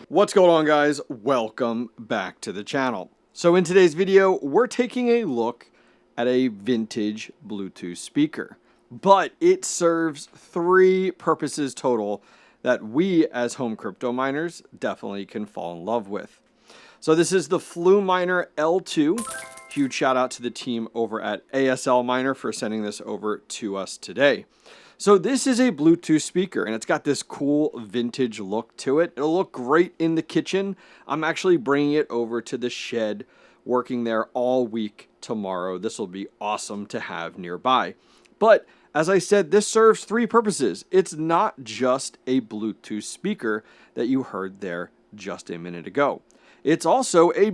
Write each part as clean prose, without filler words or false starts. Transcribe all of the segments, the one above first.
What's going on, guys? Welcome back to the channel. So in today's video, we're taking a look at a vintage Bluetooth speaker, but it serves three purposes total that we as home crypto miners definitely can fall in love with. So this is the Fluminer L2. Huge shout out to the team over at ASL Miner for sending this over to us today. So this is a Bluetooth speaker, and it's got this cool vintage look to it. It'll look great in the kitchen. I'm actually bringing it over to the shed, working there all week tomorrow. This will be awesome to have nearby. But as I said, this serves three purposes. It's not just a Bluetooth speaker that you heard there just a minute ago. It's also a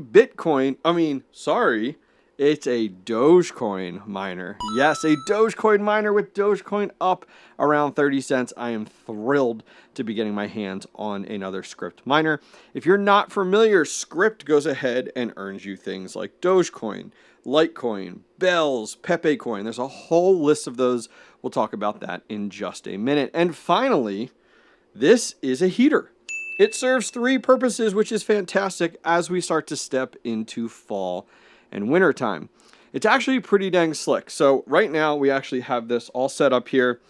it's a Dogecoin miner. Yes, a Dogecoin miner with Dogecoin up around 30 cents. I am thrilled to be getting my hands on another Scrypt miner. If you're not familiar, Scrypt goes ahead and earns you things like Dogecoin, Litecoin, Bells, Pepe Coin. There's a whole list of those. We'll talk about that in just a minute. And finally, this is a heater. It serves three purposes, which is fantastic as we start to step into fall and winter time. It's actually pretty dang slick. So right now we actually have this all set up here.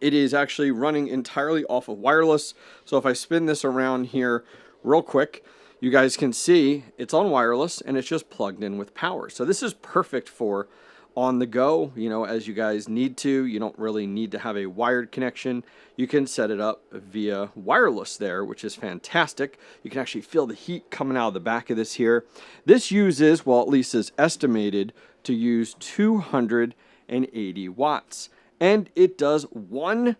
It is actually running entirely off of wireless. So if I spin this around here real quick, you guys can see it's on wireless and it's just plugged in with power. So this is perfect for on the go, as you guys need to. You don't really need to have a wired connection. You can set it up via wireless there, which is fantastic. You can actually feel the heat coming out of the back of this here. This uses, well, at least is estimated to use 280 watts. And it does 1.3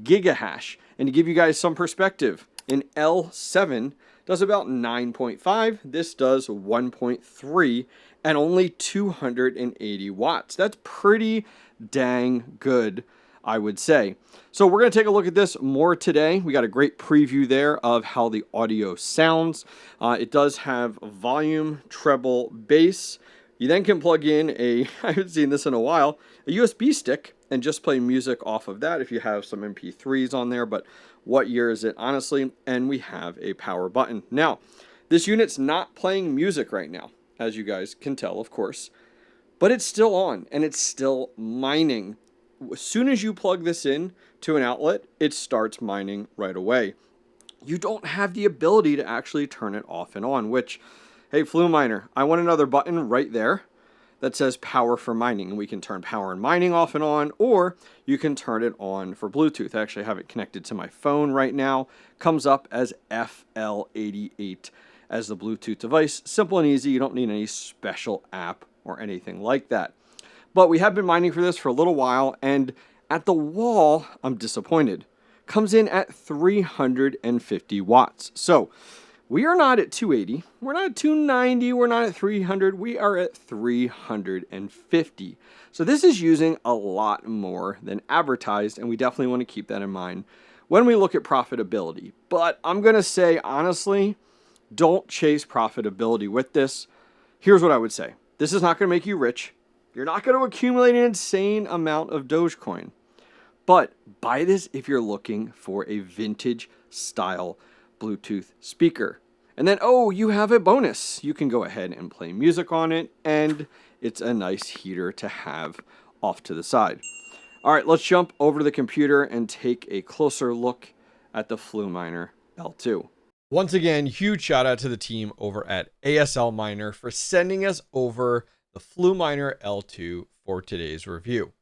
gigahash. And to give you guys some perspective, an L7 does about 9.5. This does 1.3 and only 280 watts. That's pretty dang good, I would say. So we're going to take a look at this more today. We got a great preview there of how the audio sounds. It does have volume, treble, bass. You then can plug in I haven't seen this in a while, a USB stick and just play music off of that if you have some MP3s on there. But what year is it, honestly? And we have a power button. Now, this unit's not playing music right now, as you guys can tell, of course, but it's still on and it's still mining. As soon as you plug this in to an outlet, it starts mining right away. You don't have the ability to actually turn it off and on, which, hey, Fluminer, I want another button right there that says power for mining, and we can turn power and mining off and on, or you can turn it on for Bluetooth. I actually have it connected to my phone right now. Comes up as FL88 as the Bluetooth device. Simple and easy. You don't need any special app or anything like that. But we have been mining for this for a little while, and at the wall, I'm disappointed. Comes in at 350 watts. So we are not at 280, we're not at 290, we're not at 300, we are at 350. So this is using a lot more than advertised, and we definitely want to keep that in mind when we look at profitability. But I'm going to say, honestly, don't chase profitability with this. Here's what I would say. This is not going to make you rich. You're not going to accumulate an insane amount of Dogecoin. But buy this if you're looking for a vintage style Bluetooth speaker. And then, you have a bonus. You can go ahead and play music on it, and it's a nice heater to have off to the side. All right, let's jump over to the computer and take a closer look at the Fluminer L2. Once again, huge shout out to the team over at ASL Miner for sending us over the Fluminer L2 for today's review.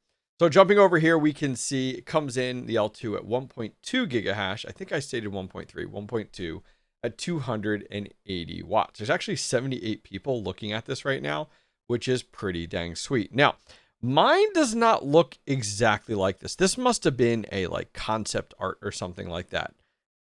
So jumping over here, we can see it comes in the L2 at 1.2 gigahash. I think I stated 1.3, 1.2 at 280 watts. There's actually 78 people looking at this right now, which is pretty dang sweet. Now, mine does not look exactly like this. This must have been a concept art or something like that.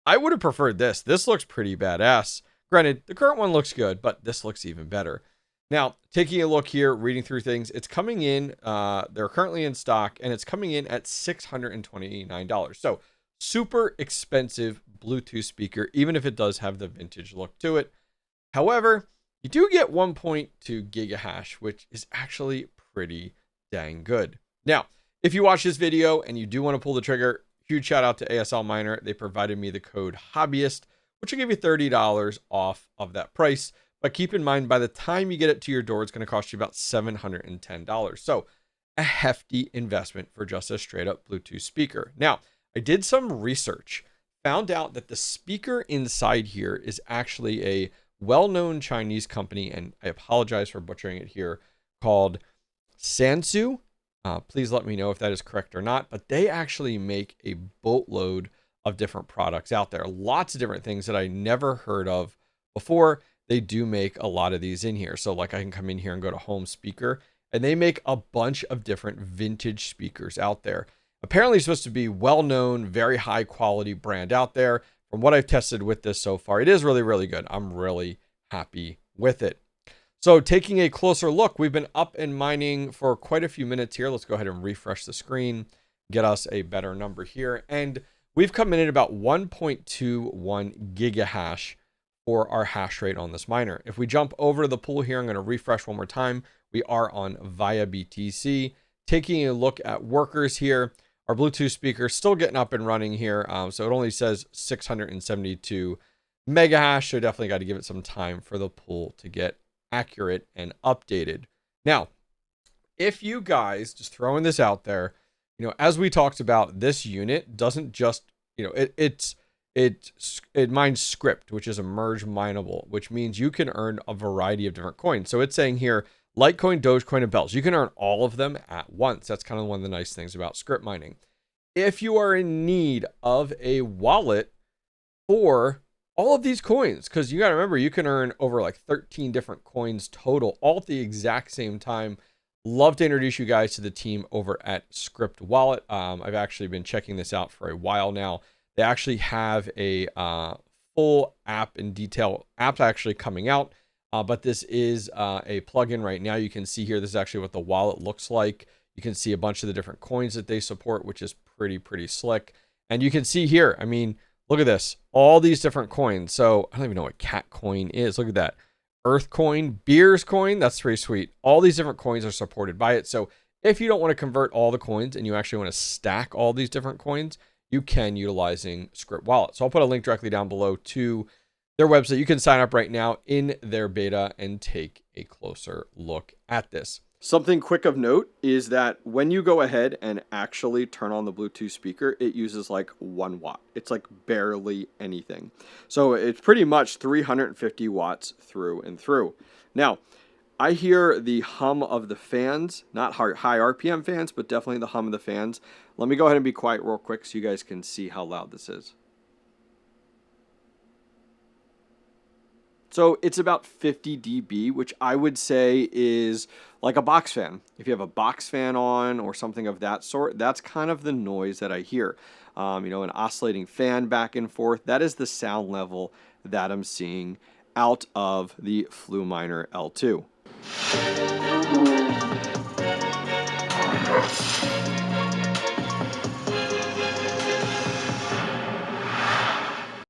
I would have preferred this. This looks pretty badass. Granted, the current one looks good, but this looks even better. Now, taking a look here, reading through things, it's coming in, they're currently in stock, and it's coming in at $629. So super expensive Bluetooth speaker, even if it does have the vintage look to it. However, you do get 1.2 gigahash, which is actually pretty dang good. Now, if you watch this video and you do want to pull the trigger, huge shout out to ASL Miner. They provided me the code Hobbyist, which will give you $30 off of that price. But keep in mind, by the time you get it to your door, it's going to cost you about $710. So a hefty investment for just a straight up Bluetooth speaker. Now, I did some research, found out that the speaker inside here is actually a well-known Chinese company, and I apologize for butchering it here, called Sansu. Please let me know if that is correct or not, but they actually make a boatload of different products out there. Lots of different things that I never heard of before. They do make a lot of these in here. So like I can come in here and go to home speaker, and they make a bunch of different vintage speakers out there. Apparently it's supposed to be well-known, very high quality brand out there. From what I've tested with this so far, it is really, really good. I'm really happy with it. So taking a closer look, we've been up and mining for quite a few minutes here. Let's go ahead and refresh the screen, get us a better number here. And we've come in at about 1.21 gigahash for our hash rate on this miner. If we jump over to the pool here, I'm going to refresh one more time. We are on via BTC. Taking a look at workers here, our Bluetooth speaker still getting up and running here. So it only says 672 megahash. So definitely got to give it some time for the pool to get accurate and updated. Now, if you guys, just throwing this out there, as we talked about, this unit doesn't just, it mines Scrypt, which is a merge mineable, which means you can earn a variety of different coins. So it's saying here, Litecoin, Dogecoin, and Bells. You can earn all of them at once. That's kind of one of the nice things about Scrypt mining. If you are in need of a wallet for all of these coins, because you got to remember, you can earn over like 13 different coins total, all at the exact same time. Love to introduce you guys to the team over at Scrypt Wallet. I've actually been checking this out for a while now. They actually have a full app and detail app actually coming out. But this is a plugin right now. You can see here, this is actually what the wallet looks like. You can see a bunch of the different coins that they support, which is pretty slick. And you can see here, I mean, look at this, all these different coins. So I don't even know what cat coin is. Look at that. Earth coin, beers coin. That's pretty sweet. All these different coins are supported by it. So if you don't want to convert all the coins and you actually want to stack all these different coins, you can utilizing Scrypt Wallet. So I'll put a link directly down below to their website. You can sign up right now in their beta and take a closer look at this. Something quick of note is that when you go ahead and actually turn on the Bluetooth speaker, it uses like 1 watt. It's like barely anything. So it's pretty much 350 watts through and through. Now, I hear the hum of the fans, not high RPM fans, but definitely the hum of the fans. Let me go ahead and be quiet real quick so you guys can see how loud this is. So it's about 50 dB, which I would say is like a box fan. If you have a box fan on or something of that sort, that's kind of the noise that I hear. An oscillating fan back and forth. That is the sound level that I'm seeing out of the Fluminer L2.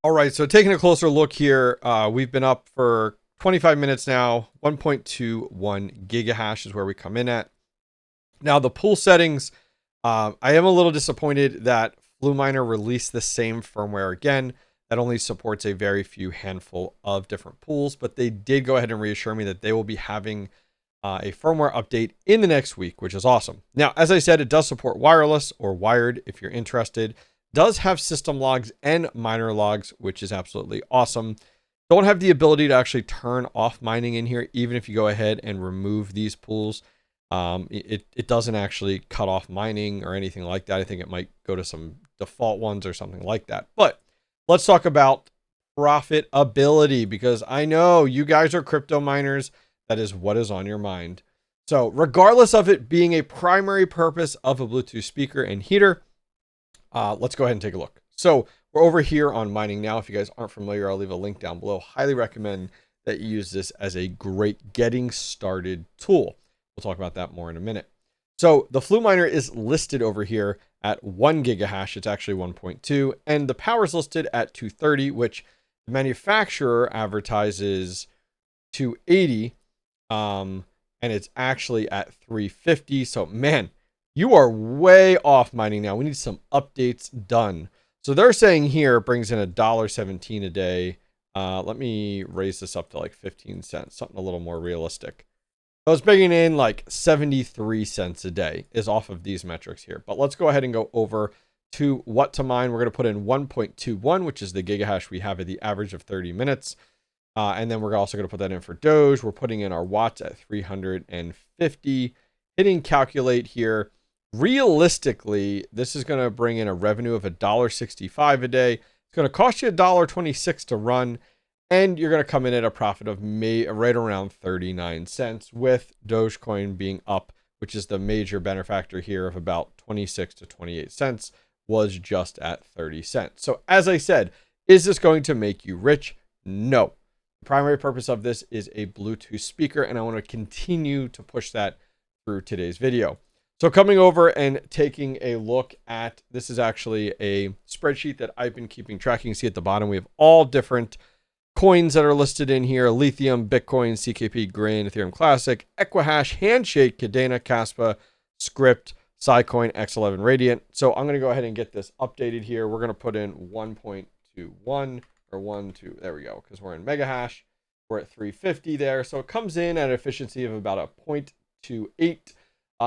All right, so taking a closer look here, we've been up for 25 minutes now. 1.21 gigahash is where we come in at. Now, the pool settings, I am a little disappointed that Fluminer released the same firmware again. That only supports a very few handful of different pools, but they did go ahead and reassure me that they will be having a firmware update in the next week, which is awesome. Now, as I said, it does support wireless or wired if you're interested. Does have system logs and miner logs, which is absolutely awesome. Don't have the ability to actually turn off mining in here, even if you go ahead and remove these pools. It doesn't actually cut off mining or anything like that. I think it might go to some default ones or something like that. But let's talk about profitability, because I know you guys are crypto miners. That is what is on your mind. So regardless of it being a primary purpose of a Bluetooth speaker and heater, let's go ahead and take a look. So we're over here on mining now. If you guys aren't familiar, I'll leave a link down below. Highly recommend that you use this as a great getting started tool. We'll talk about that more in a minute. So the Fluminer is listed over here at 1 gigahash. It's actually 1.2, and the power is listed at 230, which the manufacturer advertises 280. And it's actually at 350. So man, you are way off mining now. We need some updates done. So they're saying here it brings in $1.17 a day. Let me raise this up to like 15 cents, something a little more realistic. So it's bringing in like 73 cents a day is off of these metrics here. But let's go ahead and go over to what to mine. We're going to put in 1.21, which is the gigahash we have at the average of 30 minutes. And then we're also going to put that in for Doge. We're putting in our watts at 350, hitting calculate here. Realistically, this is going to bring in a revenue of $1.65 a day. It's going to cost you $1.26 to run. And you're going to come in at a profit of right around 39 cents with Dogecoin being up, which is the major benefactor here of about 26 to 28 cents, was just at 30 cents. So as I said, is this going to make you rich? No. The primary purpose of this is a Bluetooth speaker, and I want to continue to push that through today's video. So coming over and taking a look at, this is actually a spreadsheet that I've been keeping track. You can see at the bottom, we have all different coins that are listed in here: Lithium, Bitcoin, CKP, Grain, Ethereum Classic, Equihash, Handshake, Cadena, Caspa, Scrypt, Scicoin, X11, Radiant. So I'm going to go ahead and get this updated here. We're going to put in 1.21 or 12. There we go. Because we're in mega hash. We're at 350 there. So it comes in at an efficiency of about a 0.28.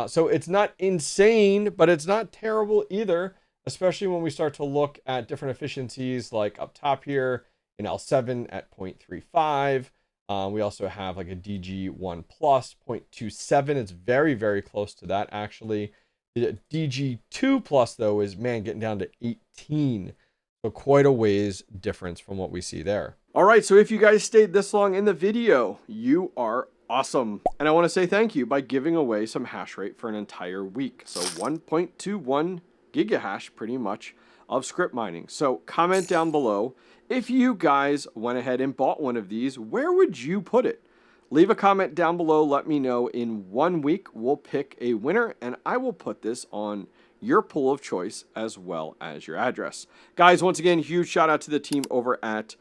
So it's not insane, but it's not terrible either, especially when we start to look at different efficiencies like up top here in L7 at 0.35. We also have like a DG1 plus 0.27. It's very, very close to that actually. The DG2 plus though is, man, getting down to 18. So quite a ways difference from what we see there. All right, so if you guys stayed this long in the video, you are awesome. And I want to say thank you by giving away some hash rate for an entire week. So 1.21 gigahash pretty much of Scrypt mining. So comment down below, if you guys went ahead and bought one of these, where would you put it? Leave a comment down below. Let me know. In 1 week, we'll pick a winner, and I will put this on your pool of choice as well as your address. Guys, once again, huge shout out to the team over at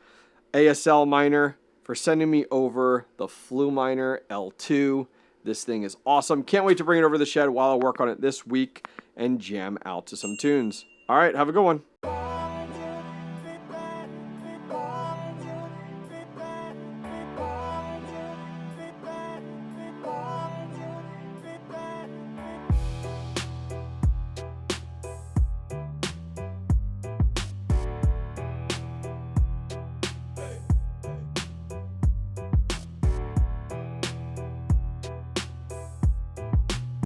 ASL Miner for sending me over the Fluminer L2. This thing is awesome. Can't wait to bring it over to the shed while I work on it this week and jam out to some tunes. All right, have a good one.